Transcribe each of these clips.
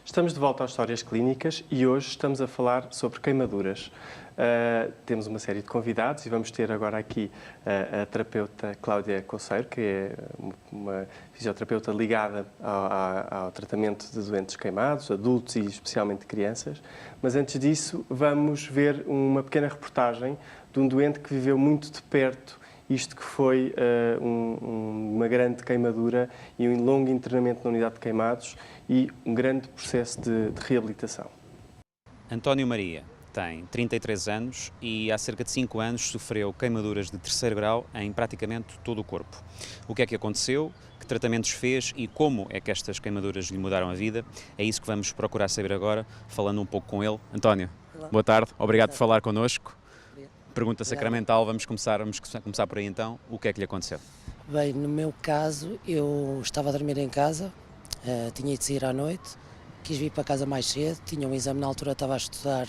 Estamos de volta às histórias clínicas e hoje estamos a falar sobre queimaduras. Temos uma série de convidados e vamos ter agora aqui a terapeuta Cláudia Coceiro, que é uma fisioterapeuta ligada ao tratamento de doentes queimados, adultos e especialmente crianças. Mas antes disso, vamos ver uma pequena reportagem de um doente que viveu muito de perto isto que foi uma grande queimadura e um longo internamento na unidade de queimados e um grande processo de reabilitação. António Maria tem 33 anos e há cerca de 5 anos sofreu queimaduras de 3º grau em praticamente todo o corpo. O que é que aconteceu? Que tratamentos fez e como é que estas queimaduras lhe mudaram a vida? É isso que vamos procurar saber agora, falando um pouco com ele. António, olá. Boa tarde, obrigado por falar connosco. Pergunta sacramental, vamos começar por aí então. O que é que lhe aconteceu? Bem, no meu caso, eu estava a dormir em casa, tinha de sair à noite, quis vir para casa mais cedo, tinha um exame na altura, estava a estudar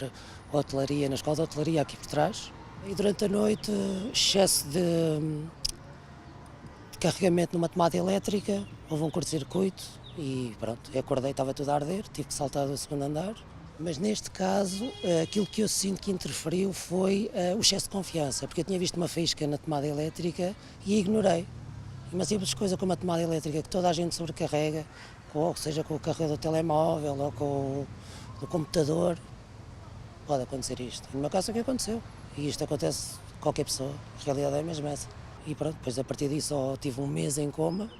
hotelaria na escola de hotelaria aqui por trás. E durante a noite, excesso de carregamento numa tomada elétrica, houve um curto-circuito e pronto, eu acordei, estava tudo a arder, tive que saltar do 2º andar. Mas neste caso, aquilo que eu sinto que interferiu foi o excesso de confiança, porque eu tinha visto uma faísca na tomada elétrica e ignorei. Uma simples coisa como a tomada elétrica que toda a gente sobrecarrega, ou seja com o carregador do telemóvel ou com o computador, pode acontecer isto. No meu caso é o que aconteceu, e isto acontece a qualquer pessoa, a realidade é mesmo essa. E pronto, depois a partir disso tive um mês em coma,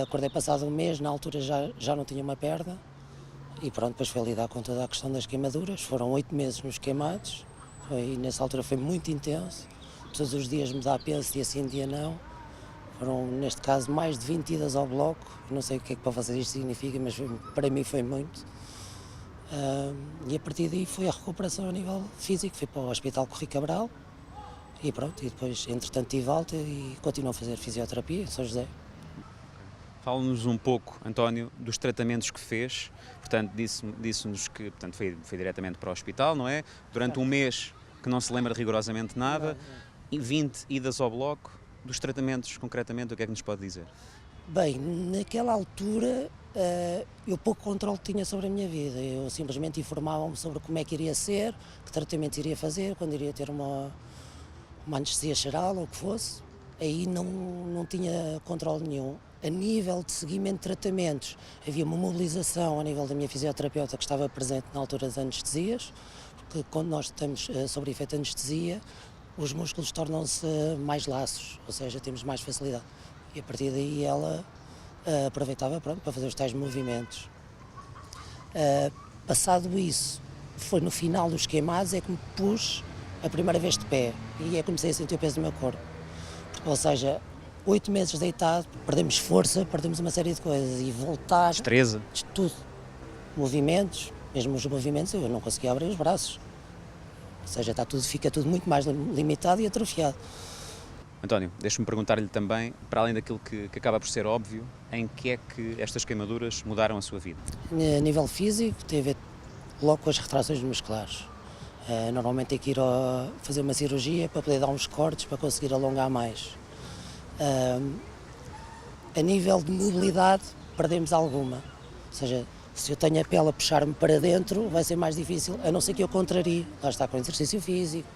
acordei passado um mês, na altura já não tinha uma perna. E pronto, depois foi lidar com toda a questão das queimaduras, foram 8 meses nos queimados, e nessa altura foi muito intenso, todos os dias mudar penso, dia sim, dia não, foram neste caso mais de 20 idas ao bloco, não sei o que é que para vocês isto significa, mas para mim foi muito, e a partir daí foi a recuperação a nível físico, fui para o Hospital Corri Cabral, e pronto, e depois entretanto tive alta e continuo a fazer fisioterapia em São José. Fala-nos um pouco, António, dos tratamentos que fez. Portanto, disse-nos que foi diretamente para o hospital, não é? Durante um mês que não se lembra rigorosamente nada, e 20 idas ao bloco. Dos tratamentos, concretamente, o que é que nos pode dizer? Bem, naquela altura eu pouco controle tinha sobre a minha vida. Eu simplesmente informava-me sobre como é que iria ser, que tratamento iria fazer, quando iria ter uma anestesia geral ou o que fosse. Aí não tinha controle nenhum. A nível de seguimento de tratamentos, havia uma mobilização a nível da minha fisioterapeuta que estava presente na altura das anestesias, porque quando nós estamos sob efeito de anestesia, os músculos tornam-se mais laços, ou seja, temos mais facilidade. E a partir daí ela aproveitava para fazer os tais movimentos. Passado isso, foi no final dos queimados, é que me pus a primeira vez de pé e é que comecei a sentir o peso do meu corpo. Ou seja, 8 meses deitado, perdemos força, perdemos uma série de coisas e voltar... Destreza? Tudo. Movimentos, mesmo os movimentos eu não conseguia abrir os braços. Ou seja, fica tudo muito mais limitado e atrofiado. António, deixe-me perguntar-lhe também, para além daquilo que acaba por ser óbvio, em que é que estas queimaduras mudaram a sua vida? A nível físico, tem a ver logo com as retrações musculares. Normalmente tem que ir fazer uma cirurgia para poder dar uns cortes, para conseguir alongar mais. A nível de mobilidade, perdemos alguma. Ou seja, se eu tenho a pele a puxar-me para dentro, vai ser mais difícil, a não ser que eu contrarie. Lá está com exercício físico,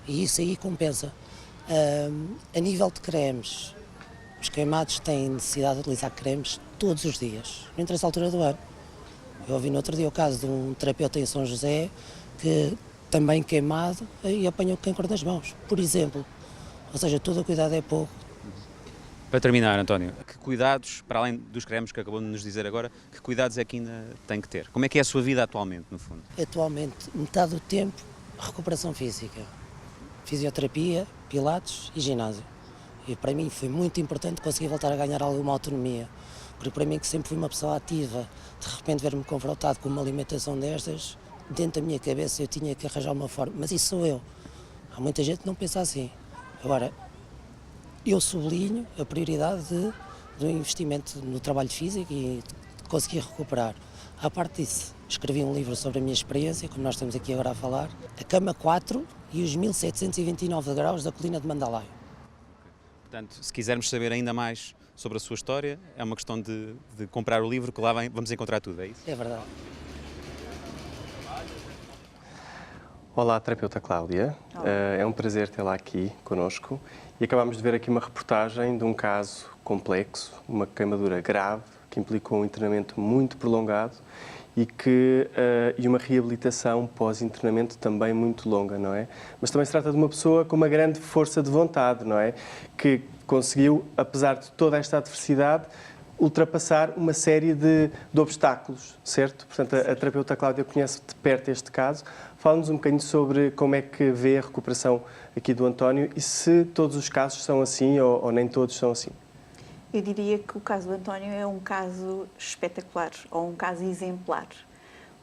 e isso aí compensa. A nível de cremes, os queimados têm necessidade de utilizar cremes todos os dias, não interessa a altura do ano. Eu ouvi no outro dia o caso de um terapeuta em São José, que também queimado, e apanhou cancro nas mãos, por exemplo. Ou seja, todo o cuidado é pouco. Para terminar, António, que cuidados, para além dos cremes que acabou de nos dizer agora, que cuidados é que ainda tem que ter? Como é que é a sua vida atualmente, no fundo? Atualmente, metade do tempo, recuperação física, fisioterapia, pilates e ginásio. E para mim foi muito importante conseguir voltar a ganhar alguma autonomia, porque para mim que sempre fui uma pessoa ativa, de repente ver-me confrontado com uma alimentação destas, dentro da minha cabeça eu tinha que arranjar uma forma, mas isso sou eu. Há muita gente que não pensa assim. Agora, eu sublinho a prioridade do investimento no trabalho físico e de conseguir recuperar. À parte disso, escrevi um livro sobre a minha experiência, como nós estamos aqui agora a falar, a cama 4 e os 1729 graus da colina de Mandalay. Portanto, se quisermos saber ainda mais sobre a sua história. É uma questão de comprar o livro, que lá vamos encontrar tudo, é isso? É verdade. Olá, terapeuta Cláudia. É um prazer tê-la aqui conosco e acabámos de ver aqui uma reportagem de um caso complexo, uma queimadura grave que implicou um internamento muito prolongado e uma reabilitação pós-internamento também muito longa, não é? Mas também se trata de uma pessoa com uma grande força de vontade, não é? Que conseguiu, apesar de toda esta adversidade, ultrapassar uma série de obstáculos, certo? Portanto, a terapeuta Cláudia conhece de perto este caso. Fala-nos um bocadinho sobre como é que vê a recuperação aqui do António e se todos os casos são assim ou nem todos são assim. Eu diria que o caso do António é um caso espetacular, ou um caso exemplar,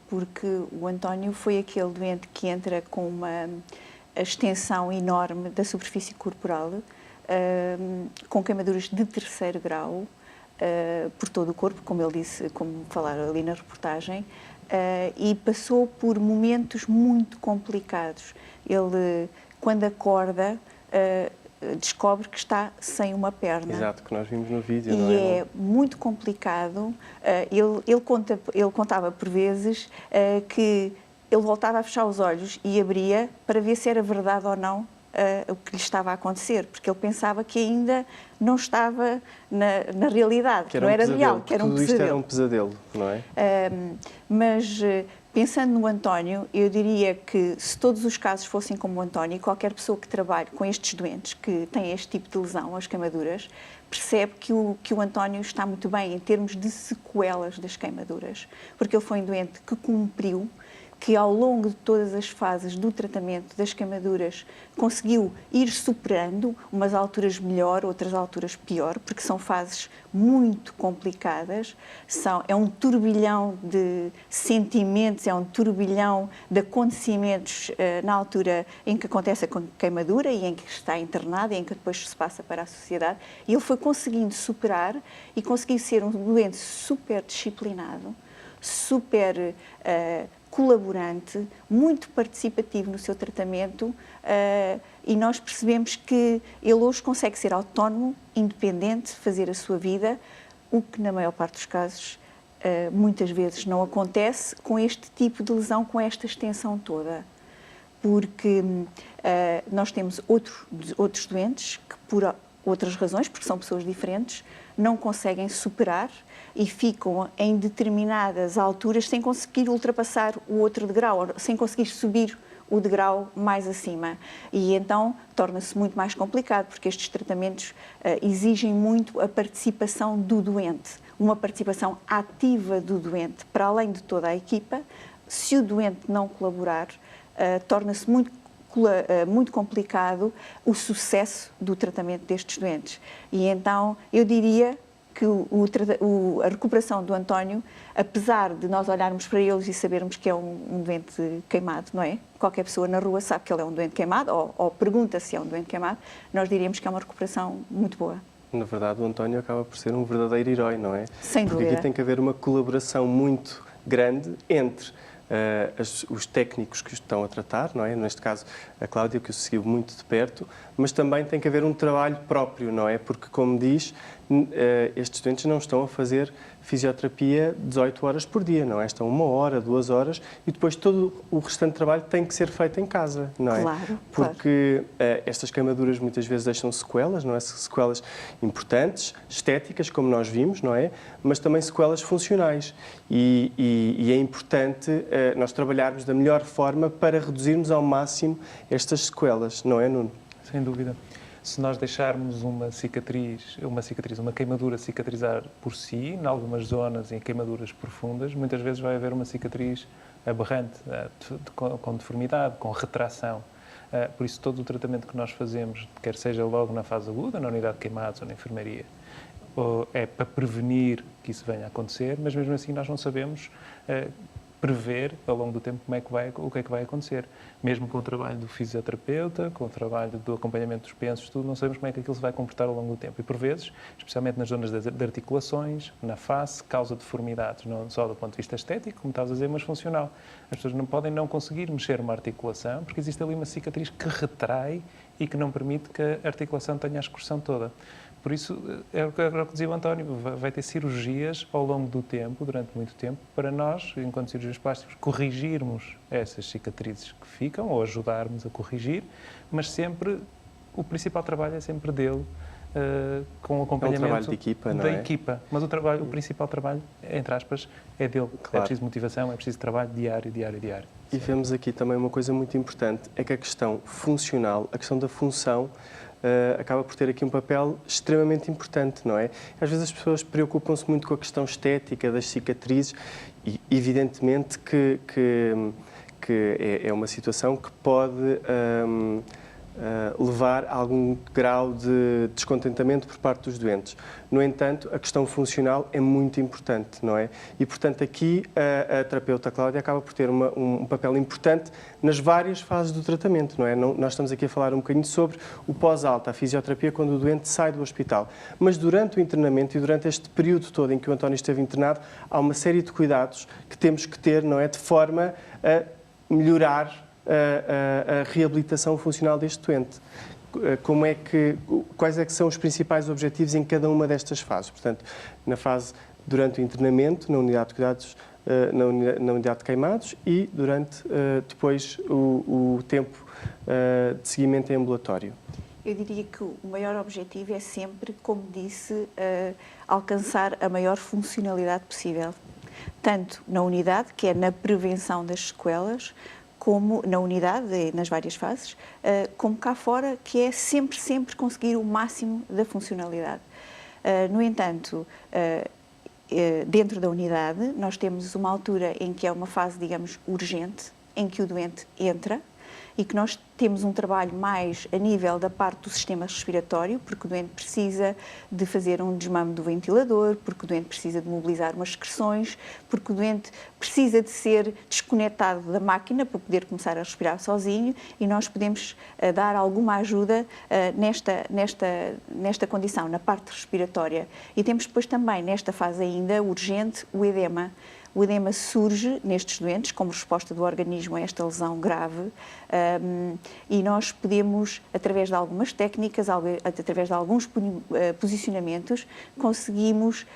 porque o António foi aquele doente que entra com uma extensão enorme da superfície corporal, com queimaduras de 3º grau, por todo o corpo, como ele disse, como falaram ali na reportagem, e passou por momentos muito complicados. Ele, quando acorda, descobre que está sem uma perna. Exato, que nós vimos no vídeo, e não é? E é muito complicado. Ele contava por vezes que ele voltava a fechar os olhos e abria para ver se era verdade ou não o que lhe estava a acontecer, porque ele pensava que ainda não estava na realidade, que não era real, que era um pesadelo. Tudo isto era um pesadelo. pesadelo, não é? Mas, pensando no António, eu diria que se todos os casos fossem como o António, qualquer pessoa que trabalhe com estes doentes, que têm este tipo de lesão, as queimaduras, percebe que o António está muito bem em termos de sequelas das queimaduras, porque ele foi um doente que cumpriu, que ao longo de todas as fases do tratamento das queimaduras conseguiu ir superando, umas alturas melhor, outras alturas pior, porque são fases muito complicadas, é um turbilhão de sentimentos, é um turbilhão de acontecimentos na altura em que acontece a queimadura e em que está internado e em que depois se passa para a sociedade, e ele foi conseguindo superar e conseguiu ser um doente super disciplinado, super colaborante, muito participativo no seu tratamento, e nós percebemos que ele hoje consegue ser autónomo, independente, fazer a sua vida, o que na maior parte dos casos muitas vezes não acontece com este tipo de lesão, com esta extensão toda. Porque nós temos outros doentes que, por outras razões, porque são pessoas diferentes, não conseguem superar e ficam em determinadas alturas sem conseguir ultrapassar o outro degrau, sem conseguir subir o degrau mais acima. E então torna-se muito mais complicado, porque estes tratamentos exigem muito a participação do doente, uma participação ativa do doente, para além de toda a equipa. Se o doente não colaborar, torna-se muito complicado o sucesso do tratamento destes doentes. E então eu diria que a recuperação do António, apesar de nós olharmos para eles e sabermos que é um doente queimado, não é? Qualquer pessoa na rua sabe que ele é um doente queimado ou pergunta se é um doente queimado, nós diríamos que é uma recuperação muito boa. Na verdade, o António acaba por ser um verdadeiro herói, não é? Sem dúvida. Porque aqui tem que haver uma colaboração muito grande entre os técnicos que o estão a tratar, não é? Neste caso, a Cláudia, que o seguiu muito de perto, mas também tem que haver um trabalho próprio, não é? Porque, como diz, estes doentes não estão a fazer fisioterapia 18 horas por dia, não é? Estão 1 hora, 2 horas e depois todo o restante trabalho tem que ser feito em casa, não é? Claro, porque estas queimaduras muitas vezes deixam sequelas, não é? Sequelas importantes, estéticas, como nós vimos, não é? Mas também sequelas funcionais e é importante nós trabalharmos da melhor forma para reduzirmos ao máximo estas sequelas, não é, Nuno? Sem dúvida. Se nós deixarmos uma queimadura cicatrizar por si, em algumas zonas, em queimaduras profundas, muitas vezes vai haver uma cicatriz aberrante, com deformidade, com retração. Por isso, todo o tratamento que nós fazemos, quer seja logo na fase aguda, na unidade de queimados ou na enfermaria, é para prevenir que isso venha a acontecer, mas mesmo assim nós não sabemos prever ao longo do tempo o que é que vai acontecer. Mesmo com o trabalho do fisioterapeuta, com o trabalho do acompanhamento dos pensos, tudo, não sabemos como é que aquilo se vai comportar ao longo do tempo. E por vezes, especialmente nas zonas de articulações, na face, causa deformidades, não só do ponto de vista estético, como estavas a dizer, mas funcional. As pessoas não podem não conseguir mexer uma articulação, porque existe ali uma cicatriz que retrai e que não permite que a articulação tenha a excursão toda. Por isso, é o que dizia o António, vai ter cirurgias ao longo do tempo, durante muito tempo, para nós, enquanto cirurgiões plásticos, corrigirmos essas cicatrizes que ficam, ou ajudarmos a corrigir, mas sempre, o principal trabalho é sempre dele, com o acompanhamento trabalho de equipa, não da é? equipa. Mas o principal trabalho, entre aspas, é dele. Claro. É preciso motivação, é preciso trabalho diário. E vemos aqui também uma coisa muito importante, é que a questão funcional, a questão da função, acaba por ter aqui um papel extremamente importante, não é? Às vezes as pessoas preocupam-se muito com a questão estética das cicatrizes e, evidentemente, que é uma situação que pode levar a algum grau de descontentamento por parte dos doentes. No entanto, a questão funcional é muito importante, não é? E, portanto, aqui a terapeuta Cláudia acaba por ter um papel importante nas várias fases do tratamento, não é? Nós estamos aqui a falar um bocadinho sobre o pós-alta, a fisioterapia, quando o doente sai do hospital. Mas durante o internamento e durante este período todo em que o António esteve internado, há uma série de cuidados que temos que ter, não é? De forma a melhorar a reabilitação funcional deste doente. Quais é que são os principais objetivos em cada uma destas fases? Portanto, na fase durante o internamento, na unidade de cuidados, na unidade de queimados e durante depois o tempo de seguimento em ambulatório. Eu diria que o maior objetivo é sempre, como disse, alcançar a maior funcionalidade possível. Tanto na unidade, que é na prevenção das sequelas, como na unidade, nas várias fases, como cá fora, que é sempre conseguir o máximo da funcionalidade. No entanto, dentro da unidade, nós temos uma altura em que é uma fase, digamos, urgente, em que o doente entra e que nós temos um trabalho mais a nível da parte do sistema respiratório, porque o doente precisa de fazer um desmame do ventilador, porque o doente precisa de mobilizar umas secreções, porque o doente precisa de ser desconectado da máquina para poder começar a respirar sozinho e nós podemos dar alguma ajuda nesta condição, na parte respiratória. E temos depois também, nesta fase ainda urgente, o edema. O edema surge nestes doentes como resposta do organismo a esta lesão grave e nós podemos, através de algumas técnicas, através de alguns posicionamentos, conseguimos,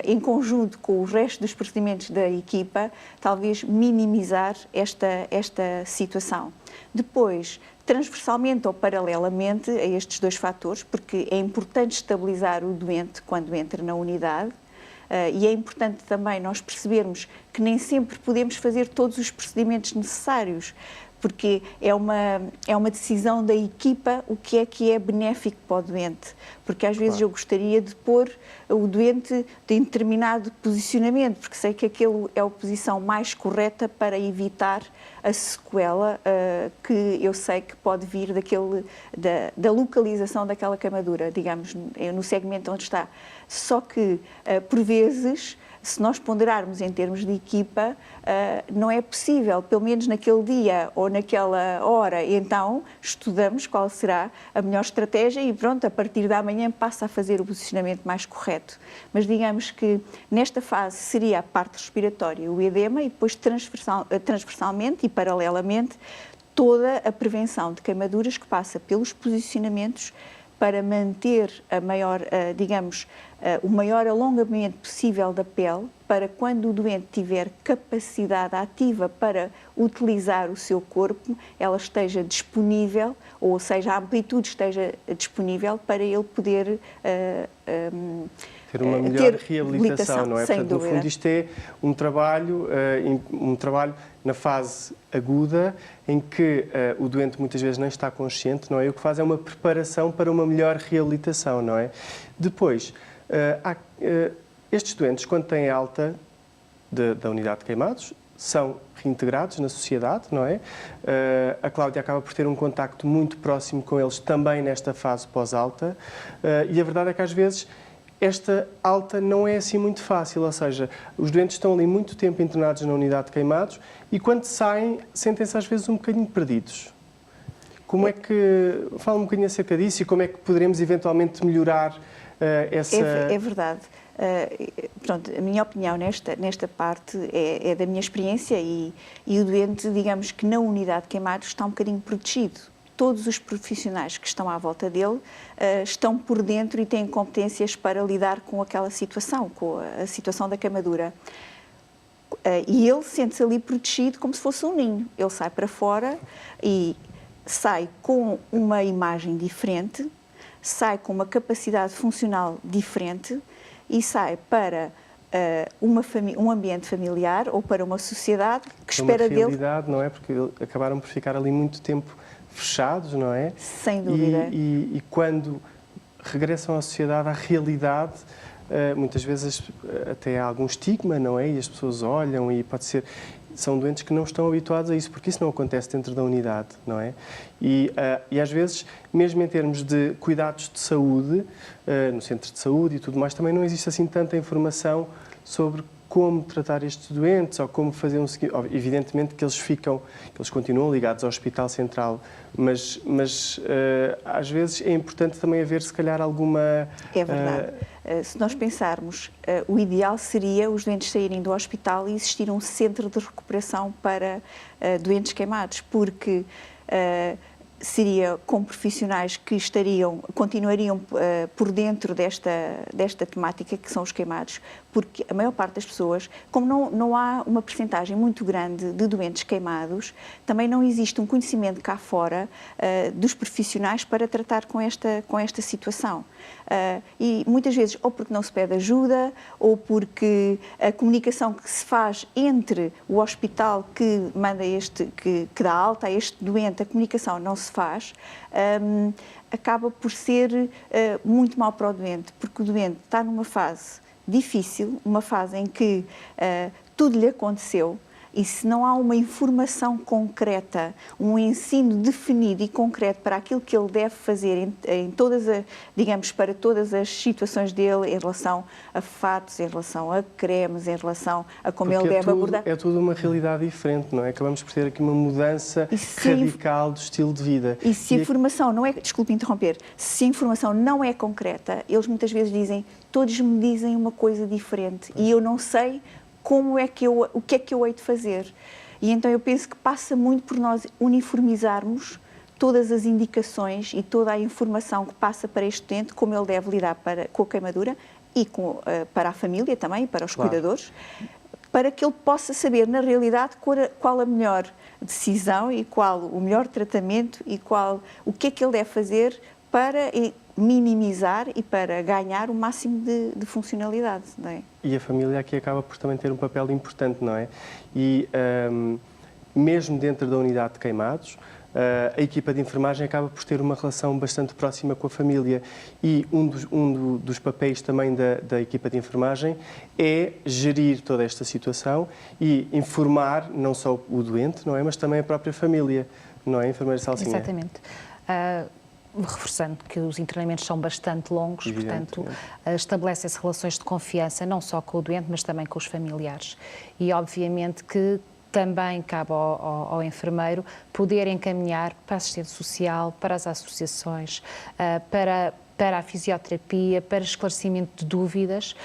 em conjunto com o resto dos procedimentos da equipa, talvez minimizar esta situação. Depois, transversalmente ou paralelamente a estes dois fatores, porque é importante estabilizar o doente quando entra na unidade, e é importante também nós percebermos que nem sempre podemos fazer todos os procedimentos necessários, porque é uma decisão da equipa o que é benéfico para o doente, porque às vezes eu gostaria de pôr o doente em determinado posicionamento, porque sei que aquele é a posição mais correta para evitar a sequela que eu sei que pode vir da localização daquela queimadura, digamos, no segmento onde está. Só que, por vezes, se nós ponderarmos em termos de equipa, não é possível, pelo menos naquele dia ou naquela hora, então estudamos qual será a melhor estratégia e pronto, a partir da manhã passa a fazer o posicionamento mais correto. Mas digamos que nesta fase seria a parte respiratória, o edema, e depois transversalmente e paralelamente toda a prevenção de queimaduras que passa pelos posicionamentos para manter o maior alongamento possível da pele, para quando o doente tiver capacidade ativa para utilizar o seu corpo, ela esteja disponível, ou seja, a amplitude esteja disponível para ele poder ter uma melhor reabilitação, não é? Sem Portanto, dúvida. no fundo, isto é um trabalho na fase aguda, em que o doente muitas vezes não está consciente, não é? E o que faz é uma preparação para uma melhor reabilitação, não é? Depois, estes doentes, quando têm alta da unidade de queimados, são reintegrados na sociedade, não é? A Cláudia acaba por ter um contacto muito próximo com eles também nesta fase pós-alta, e a verdade é que às vezes esta alta não é assim muito fácil, ou seja, os doentes estão ali muito tempo internados na unidade de queimados e quando saem sentem-se às vezes um bocadinho perdidos. Como é que... Fala um bocadinho acerca disso e como é que poderemos eventualmente melhorar essa... É verdade. Pronto, a minha opinião nesta parte é da minha experiência e o doente, digamos que na unidade de queimados está um bocadinho protegido. todos os profissionais que estão à volta dele estão por dentro e têm competências para lidar com aquela situação, com a situação da queimadura. E ele sente-se ali protegido como se fosse um ninho. Ele sai para fora e sai com uma imagem diferente, sai com uma capacidade funcional diferente e sai para um ambiente familiar ou para uma sociedade que espera dele... Uma realidade, não é? Porque acabaram por ficar ali muito tempo fechados, não é? Sem dúvida. E quando regressam à sociedade, à realidade, muitas vezes até há algum estigma, não é? E as pessoas olham e pode ser... São doentes que não estão habituados a isso, porque isso não acontece dentro da unidade, não é? E às vezes, mesmo em termos de cuidados de saúde, no centro de saúde e tudo mais, também não existe assim tanta informação sobre como tratar estes doentes ou como fazer um seguimento. Evidentemente que eles continuam ligados ao Hospital Central, mas às vezes é importante também haver, se calhar, alguma... É verdade. Se nós pensarmos, o ideal seria os doentes saírem do hospital e existir um centro de recuperação para doentes queimados, porque seria com profissionais que continuariam por dentro desta temática que são os queimados, porque a maior parte das pessoas, como não há uma percentagem muito grande de doentes queimados, também não existe um conhecimento cá fora dos profissionais para tratar com esta situação. E muitas vezes, ou porque não se pede ajuda, ou porque a comunicação que se faz entre o hospital que manda que dá alta a este doente, a comunicação não se faz, acaba por ser muito mau para o doente, porque o doente está numa fase difícil, uma fase em que tudo lhe aconteceu, e se não há uma informação concreta, um ensino definido e concreto para aquilo que ele deve fazer para todas as situações dele, em relação a fatos, em relação a cremes, em relação a como ele deve abordar. É tudo uma realidade diferente, não é? Acabamos por ter aqui uma mudança radical do estilo de vida. E se a informação não é, desculpe interromper, se a informação não é concreta, eles muitas vezes dizem, todos me dizem uma coisa diferente e eu não sei o que é que eu hei de fazer. E então eu penso que passa muito por nós uniformizarmos todas as indicações e toda a informação que passa para este doente, como ele deve lidar com a queimadura e para a família também, para os cuidadores, para que ele possa saber, na realidade, qual a melhor decisão e qual o melhor tratamento e o que é que ele deve fazer para minimizar e para ganhar o máximo de funcionalidade, não é? E a família aqui acaba por também ter um papel importante, não é? E mesmo dentro da unidade de queimados, a equipa de enfermagem acaba por ter uma relação bastante próxima com a família e um dos papéis também da equipa de enfermagem é gerir toda esta situação e informar não só o doente, não é? Mas também a própria família, não é, enfermeira Salsinha? Exatamente. Reforçando que os internamentos são bastante longos, portanto, estabelecem-se relações de confiança, não só com o doente, mas também com os familiares. E, obviamente, que também cabe ao enfermeiro poder encaminhar para a assistente social, para as associações, para a fisioterapia, para esclarecimento de dúvidas.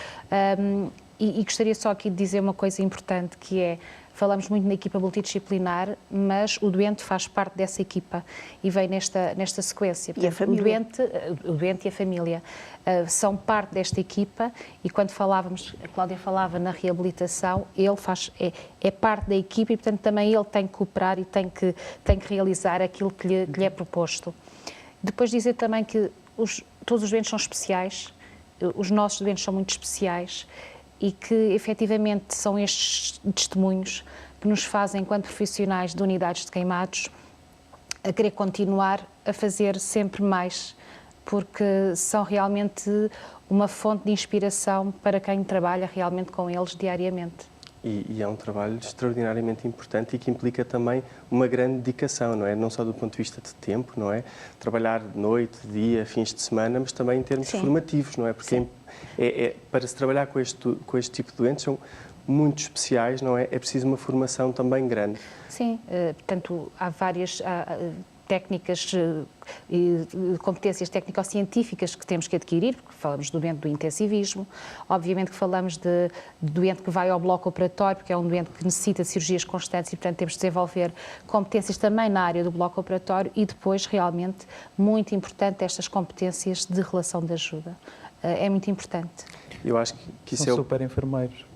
E gostaria só aqui de dizer uma coisa importante, que é: falamos muito na equipa multidisciplinar, mas o doente faz parte dessa equipa e vem nesta sequência. Portanto, e a família? O doente e a família são parte desta equipa e quando a Cláudia falava na reabilitação, ele é parte da equipa e, portanto, também ele tem que cooperar e tem que realizar aquilo que lhe é proposto. Depois dizer também que todos os doentes são especiais, os nossos doentes são muito especiais, e que, efetivamente, são estes testemunhos que nos fazem, enquanto profissionais de unidades de queimados, a querer continuar a fazer sempre mais, porque são realmente uma fonte de inspiração para quem trabalha realmente com eles diariamente. E é um trabalho extraordinariamente importante e que implica também uma grande dedicação, não é? Não só do ponto de vista de tempo, não é? Trabalhar de noite, de dia, fins de semana, mas também em termos formativos, não é? Porque para se trabalhar com este tipo de doentes são muito especiais, não é? É preciso uma formação também grande. Sim, portanto, há várias... técnicas e competências técnico-científicas que temos que adquirir, porque falamos do doente do intensivismo, obviamente que falamos de doente que vai ao bloco operatório, porque é um doente que necessita de cirurgias constantes e, portanto, temos de desenvolver competências também na área do bloco operatório e depois, realmente, muito importante, estas competências de relação de ajuda. É muito importante. Eu acho que isso São é super enfermeiros.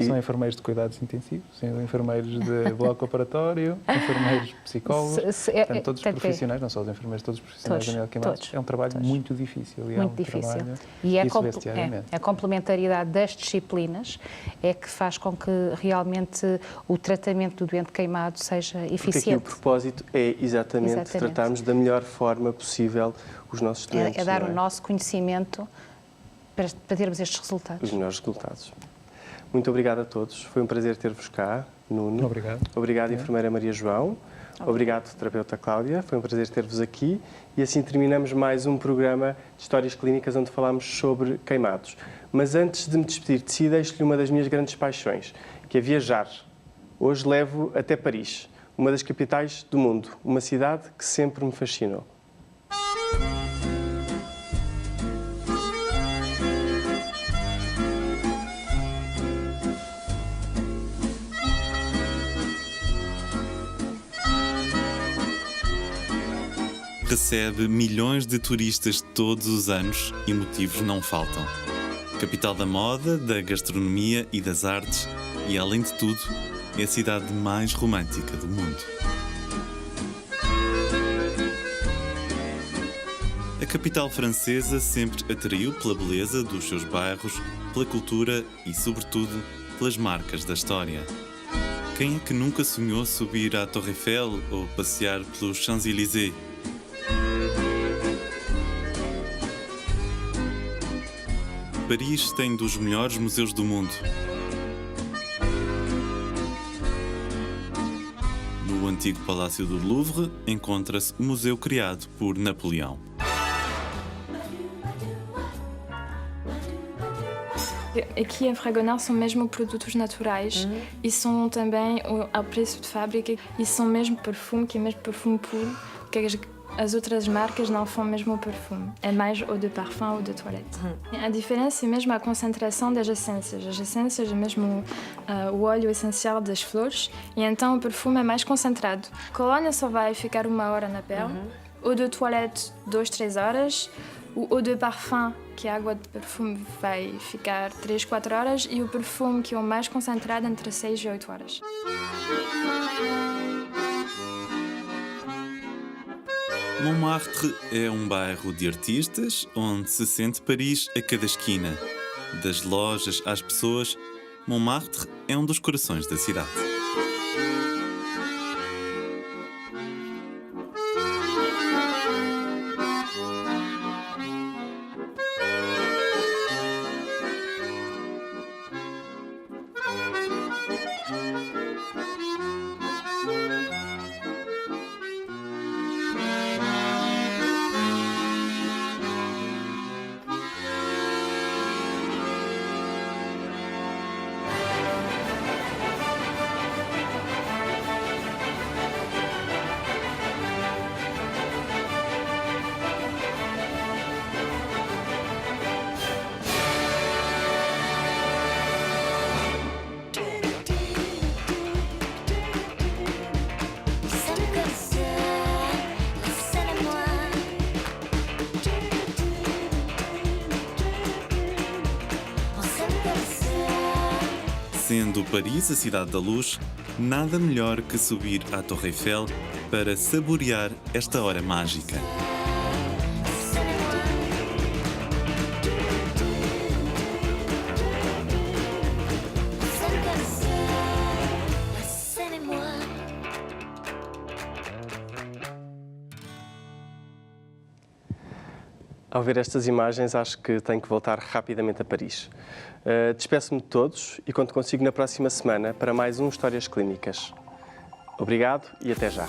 São enfermeiros de cuidados intensivos, são enfermeiros de bloco operatório, enfermeiros psicólogos, portanto, todos os profissionais, não só os enfermeiros, todos os profissionais da unidade de queimados. É um trabalho muito difícil. Muito difícil. E a complementaridade das disciplinas é que faz com que realmente o tratamento do doente queimado seja eficiente. Porque aqui o propósito é exatamente tratarmos da melhor forma possível os nossos doentes. É dar o nosso conhecimento para termos estes resultados. Os melhores resultados. Muito obrigado a todos. Foi um prazer ter-vos cá, Nuno. Obrigado. Obrigado, enfermeira Maria João. Obrigado, terapeuta Cláudia. Foi um prazer ter-vos aqui. E assim terminamos mais um programa de Histórias Clínicas onde falámos sobre queimados. Mas antes de me despedir de si, deixo-lhe uma das minhas grandes paixões, que é viajar. Hoje levo até Paris, uma das capitais do mundo, uma cidade que sempre me fascinou. Recebe milhões de turistas todos os anos e motivos não faltam. Capital da moda, da gastronomia e das artes e, além de tudo, é a cidade mais romântica do mundo. A capital francesa sempre atraiu pela beleza dos seus bairros, pela cultura e, sobretudo, pelas marcas da história. Quem é que nunca sonhou subir à Torre Eiffel ou passear pelos Champs-Élysées? Paris tem dos melhores museus do mundo. No antigo Palácio do Louvre encontra-se o museu criado por Napoleão. Aqui em Fragonard são mesmo produtos naturais e são também ao preço de fábrica e são mesmo perfume, que é mesmo perfume puro, que as outras marcas não fazem mesmo o perfume. É mais eau de parfum ou de toilette. A diferença é mesmo a concentração das essências. As essências é mesmo o óleo essencial das flores e então o perfume é mais concentrado. A colônia só vai ficar 1 hora na pele, eau de toilette 2-3 horas, o eau de parfum, que é a água de perfume, vai ficar 3-4 horas e o perfume, que é o mais concentrado, entre 6 e 8 horas. Montmartre é um bairro de artistas onde se sente Paris a cada esquina. Das lojas às pessoas, Montmartre é um dos corações da cidade. Sendo Paris a cidade da luz, nada melhor que subir à Torre Eiffel para saborear esta hora mágica. Ao ver estas imagens, acho que tenho que voltar rapidamente a Paris. Despeço-me de todos e conto consigo na próxima semana para mais um Histórias Clínicas. Obrigado e até já.